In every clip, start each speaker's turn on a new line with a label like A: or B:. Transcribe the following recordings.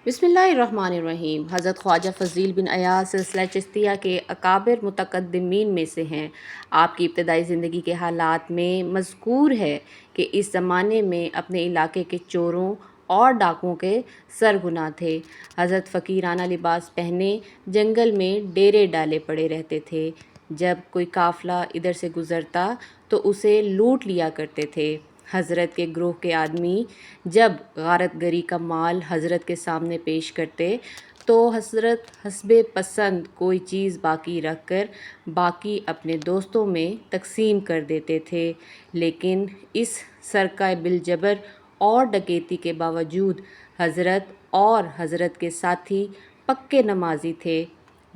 A: بسم اللہ الرحمن الرحیم۔ حضرت خواجہ فضیل بن ایاز سلسلہ چشتیہ کے اکابر متقدمین میں سے ہیں۔ آپ کی ابتدائی زندگی کے حالات میں مذکور ہے کہ اس زمانے میں اپنے علاقے کے چوروں اور ڈاکوؤں کے سرغنہ تھے۔ حضرت فقیرانہ لباس پہنے جنگل میں ڈیرے ڈالے پڑے رہتے تھے۔ جب کوئی قافلہ ادھر سے گزرتا تو اسے لوٹ لیا کرتے تھے۔ حضرت کے گروہ کے آدمی جب غارت گری کا مال حضرت کے سامنے پیش کرتے تو حضرت حسب پسند کوئی چیز باقی رکھ کر باقی اپنے دوستوں میں تقسیم کر دیتے تھے، لیکن اس سرقہ بالجبر اور ڈکیتی کے باوجود حضرت اور حضرت کے ساتھی پکے نمازی تھے۔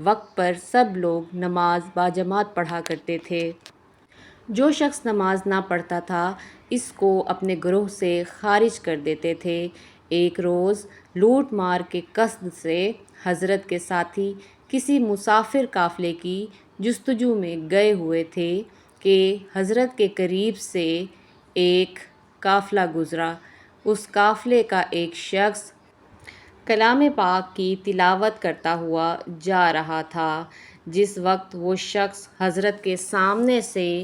A: وقت پر سب لوگ نماز باجماعت پڑھا کرتے تھے۔ جو شخص نماز نہ پڑھتا تھا اس کو اپنے گروہ سے خارج کر دیتے تھے۔ ایک روز لوٹ مار کے قصد سے حضرت کے ساتھی کسی مسافر قافلے کی جستجو میں گئے ہوئے تھے کہ حضرت کے قریب سے ایک قافلہ گزرا۔ اس قافلے کا ایک شخص کلام پاک کی تلاوت کرتا ہوا جا رہا تھا۔ جس وقت وہ شخص حضرت کے سامنے سے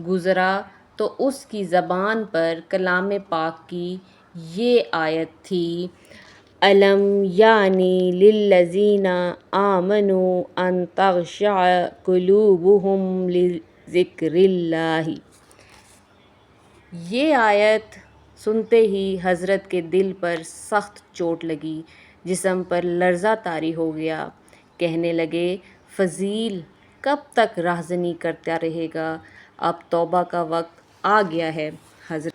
A: گزرا تو اس کی زبان پر کلام پاک کی یہ آیت تھی: أَلَمْ يَعْنِ لِلَّذِينَ آمَنُوا أَن تَخْشَعَ قُلُوبُهُمْ لِذِكْرِ اللَّهِ۔ یہ آیت سنتے ہی حضرت کے دل پر سخت چوٹ لگی، جسم پر لرزہ طاری ہو گیا۔ کہنے لگے، فضیل کب تک راہزنی کرتا رہے گا؟ اب توبہ کا وقت آ گیا ہے۔ حضرت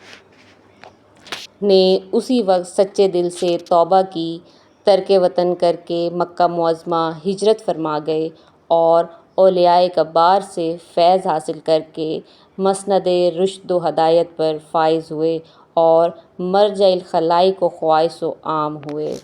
A: نے اسی وقت سچے دل سے توبہ کی، ترک وطن کر کے مکہ معظمہ ہجرت فرما گئے اور اولیاء کبار سے فیض حاصل کر کے مسند رشد و ہدایت پر فائز ہوئے اور مرجع الخلائق و خواص و عام ہوئے۔